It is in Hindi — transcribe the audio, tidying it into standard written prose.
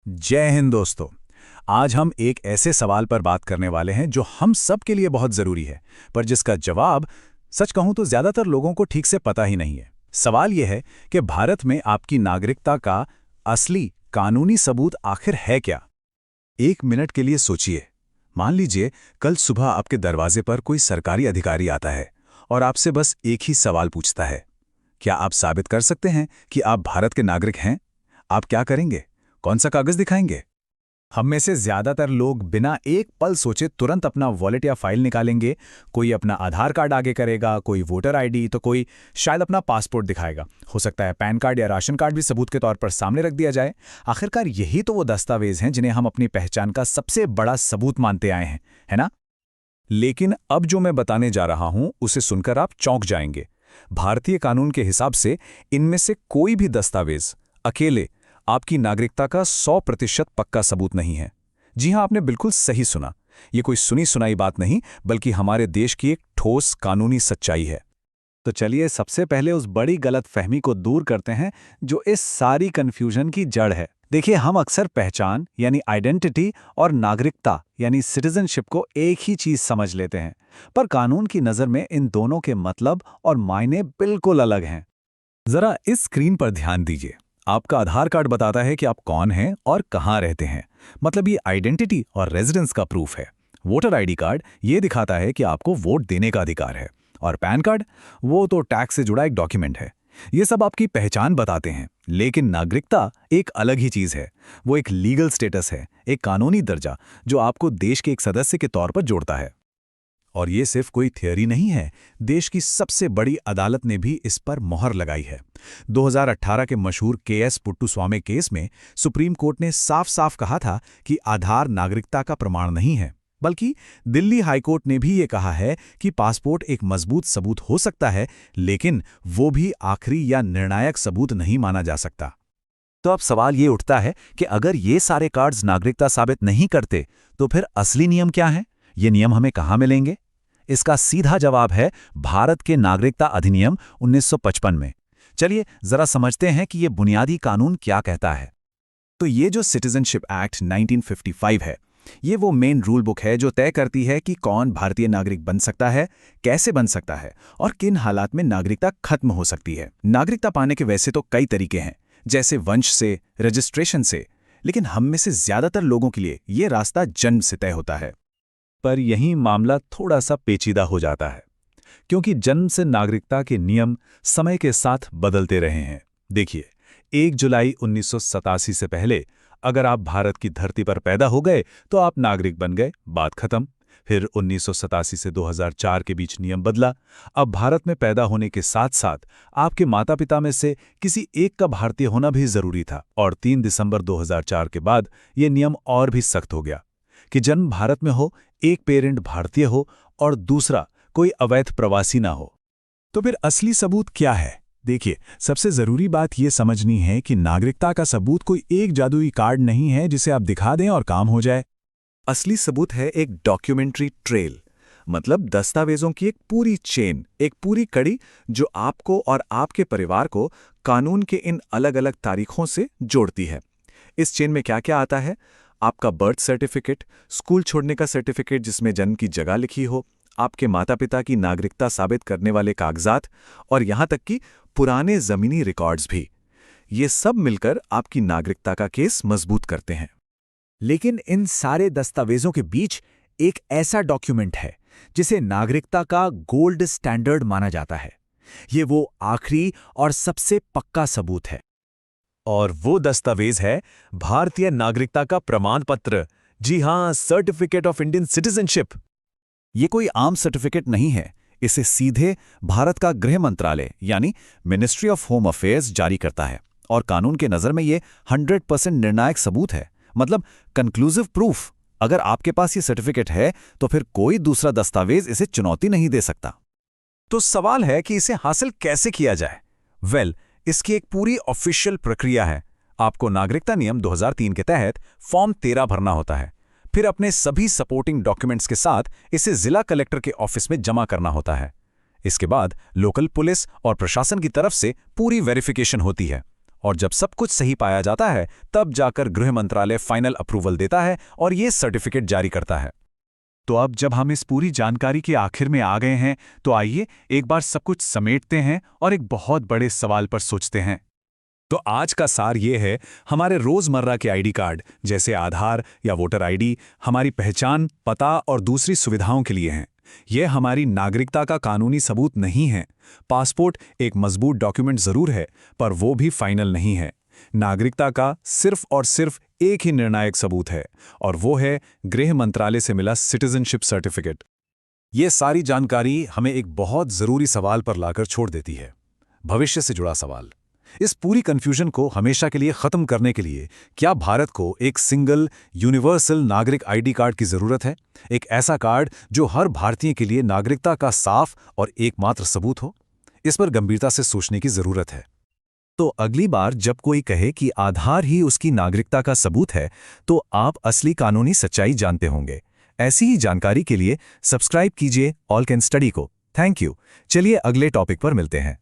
जय हिंद दोस्तों। आज हम एक ऐसे सवाल पर बात करने वाले हैं जो हम सब के लिए बहुत ज़रूरी है, पर जिसका जवाब सच कहूं तो ज़्यादातर लोगों को ठीक से पता ही नहीं है। सवाल यह है कि भारत में आपकी नागरिकता का असली कानूनी सबूत आखिर है क्या? एक मिनट के लिए सोचिए। मान लीजिए कल सुबह आपके दरवाजे पर कोई सरकारी अधिकारी आता है और आपसे बस एक ही सवाल पूछता है, क्या आप साबित कर सकते हैं कि आप भारत के नागरिक हैं? आप क्या करेंगे? कौन सा कागज दिखाएंगे? हम में से ज्यादातर लोग बिना एक पल सोचे तुरंत अपना वॉलेट या फाइल निकालेंगे। कोई अपना आधार कार्ड आगे करेगा, कोई वोटर आईडी, तो कोई शायद अपना पासपोर्ट दिखाएगा। हो सकता है पैन कार्ड या राशन कार्ड भी सबूत के तौर पर सामने रख दिया जाए। आखिरकार यही तो वो दस्तावेज हैं जिन्हें हम अपनी पहचान का सबसे बड़ा सबूत मानते आए हैं, है ना? लेकिन अब जो मैं बताने जा रहा हूं उसे सुनकर आप चौंक जाएंगे। भारतीय कानून के हिसाब से इनमें से कोई भी दस्तावेज अकेले आपकी नागरिकता का 100% पक्का सबूत नहीं है। जी हां, आपने बिल्कुल सही सुना। ये कोई सुनी सुनाई बात नहीं, बल्कि हमारे देश की एक ठोस कानूनी सच्चाई है। तो चलिए सबसे पहले उस बड़ी गलतफहमी को दूर करते हैं जो इस सारी कन्फ्यूजन की जड़ है। देखिए, हम अक्सर पहचान यानी आइडेंटिटी और नागरिकता यानी सिटीजनशिप को एक ही चीज समझ लेते हैं, पर कानून की नज़र में इन दोनों के मतलब और मायने बिल्कुल अलग हैं। जरा इस स्क्रीन पर ध्यान दीजिए। आपका आधार कार्ड बताता है कि आप कौन हैं और कहाँ रहते हैं, मतलब ये आइडेंटिटी और रेजिडेंस का प्रूफ है। वोटर आईडी कार्ड ये दिखाता है कि आपको वोट देने का अधिकार है। और पैन कार्ड, वो तो टैक्स से जुड़ा एक डॉक्यूमेंट है। ये सब आपकी पहचान बताते हैं। लेकिन नागरिकता एक अलग ही चीज़ है। वो एक लीगल स्टेटस है, एक कानूनी दर्जा जो आपको देश के एक सदस्य के तौर पर जोड़ता है। और ये सिर्फ कोई थियरी नहीं है, देश की सबसे बड़ी अदालत ने भी इस पर मोहर लगाई है। 2018 के मशहूर केएस पुट्टुस्वामी केस में सुप्रीम कोर्ट ने साफ साफ कहा था कि आधार नागरिकता का प्रमाण नहीं है, बल्कि दिल्ली हाईकोर्ट ने भी ये कहा है कि पासपोर्ट एक मजबूत सबूत हो सकता है, लेकिन वो भी आखिरी या निर्णायक सबूत नहीं माना जा सकता। तो अब सवाल ये उठता है कि अगर ये सारे कार्ड्स नागरिकता साबित नहीं करते, तो फिर असली नियम क्या है? ये नियम हमें कहाँ मिलेंगे? इसका सीधा जवाब है भारत के नागरिकता अधिनियम 1955 में। चलिए जरा समझते हैं कि ये बुनियादी कानून क्या कहता है। तो ये जो सिटीजनशिप एक्ट 1955 है, ये वो मेन रूल बुक है जो तय करती है कि कौन भारतीय नागरिक बन सकता है, कैसे बन सकता है और किन हालात में नागरिकता खत्म हो सकती है। नागरिकता पाने के वैसे तो कई तरीके हैं, जैसे वंश से, रजिस्ट्रेशन से, लेकिन हम में से ज्यादातर लोगों के लिए ये रास्ता जन्म से तय होता है। पर यही मामला थोड़ा सा पेचीदा हो जाता है, क्योंकि जन्म से नागरिकता के नियम समय के साथ बदलते रहे हैं। देखिए, 1 जुलाई 1987 से पहले अगर आप भारत की धरती पर पैदा हो गए तो आप नागरिक बन गए, बात खत्म। फिर 1987 से 2004 के बीच नियम बदला। अब भारत में पैदा होने के साथ साथ आपके माता पिता में से किसी एक का भारतीय होना भी जरूरी था, और 3 दिसंबर 2004 के बाद ये नियम और भी सख्त हो गया कि जन्म भारत में हो, एक पेरेंट भारतीय हो और दूसरा कोई अवैध प्रवासी ना हो। तो फिर असली सबूत क्या है? देखिए, सबसे जरूरी बात यह समझनी है कि नागरिकता का सबूत कोई एक जादुई कार्ड नहीं है जिसे आप दिखा दें और काम हो जाए। असली सबूत है एक डॉक्यूमेंट्री ट्रेल, मतलब दस्तावेजों की एक पूरी चेन, एक पूरी कड़ी जो आपको और आपके परिवार को कानून के इन अलग अलग तारीखों से जोड़ती है। इस चेन में क्या क्या आता है? आपका बर्थ सर्टिफिकेट, स्कूल छोड़ने का सर्टिफिकेट जिसमें जन्म की जगह लिखी हो, आपके माता पिता की नागरिकता साबित करने वाले कागजात और यहां तक कि पुराने जमीनी रिकॉर्ड्स भी। ये सब मिलकर आपकी नागरिकता का केस मजबूत करते हैं। लेकिन इन सारे दस्तावेजों के बीच एक ऐसा डॉक्यूमेंट है जिसे नागरिकता का गोल्ड स्टैंडर्ड माना जाता है। ये वो आखिरी और सबसे पक्का सबूत है, और वो दस्तावेज है भारतीय नागरिकता का प्रमाण पत्र। जी हां, सर्टिफिकेट ऑफ इंडियन सिटीजनशिप। ये कोई आम सर्टिफिकेट नहीं है, इसे सीधे भारत का गृह मंत्रालय यानी मिनिस्ट्री ऑफ होम अफेयर्स जारी करता है, और कानून के नज़र में ये 100% निर्णायक सबूत है, मतलब कंक्लूसिव प्रूफ। अगर आपके पास ये सर्टिफिकेट है तो फिर कोई दूसरा दस्तावेज इसे चुनौती नहीं दे सकता। तो सवाल है कि इसे हासिल कैसे किया जाए? इसकी एक पूरी ऑफिशियल प्रक्रिया है। आपको नागरिकता नियम 2003 के तहत फॉर्म 13 भरना होता है। फिर अपने सभी सपोर्टिंग डॉक्यूमेंट्स के साथ इसे जिला कलेक्टर के ऑफिस में जमा करना होता है। इसके बाद लोकल पुलिस और प्रशासन की तरफ से पूरी वेरिफिकेशन होती है, और जब सब कुछ सही पाया जाता है तब जाकर गृह मंत्रालय फाइनल अप्रूवल देता है और ये सर्टिफिकेट जारी करता है। तो अब जब हम इस पूरी जानकारी के आखिर में आ गए हैं तो आइए एक बार सब कुछ समेटते हैं और एक बहुत बड़े सवाल पर सोचते हैं। तो आज का सार ये है, हमारे रोजमर्रा के आईडी कार्ड जैसे आधार या वोटर आईडी हमारी पहचान, पता और दूसरी सुविधाओं के लिए हैं। यह हमारी नागरिकता का कानूनी सबूत नहीं है। पासपोर्ट एक मजबूत डॉक्यूमेंट जरूर है, पर वो भी फाइनल नहीं है। नागरिकता का सिर्फ और सिर्फ एक ही निर्णायक सबूत है, और वो है गृह मंत्रालय से मिला सिटीजनशिप सर्टिफिकेट। ये सारी जानकारी हमें एक बहुत जरूरी सवाल पर लाकर छोड़ देती है, भविष्य से जुड़ा सवाल। इस पूरी कंफ्यूजन को हमेशा के लिए खत्म करने के लिए क्या भारत को एक सिंगल यूनिवर्सल नागरिक आईडी कार्ड की जरूरत है? एक ऐसा कार्ड जो हर भारतीय के लिए नागरिकता का साफ और एकमात्र सबूत हो? इस पर गंभीरता से सोचने की जरूरत है। तो अगली बार जब कोई कहे कि आधार ही उसकी नागरिकता का सबूत है, तो आप असली कानूनी सच्चाई जानते होंगे। ऐसी ही जानकारी के लिए सब्सक्राइब कीजिए ऑल कैन स्टडी को। Thank you. चलिए अगले टॉपिक पर मिलते हैं।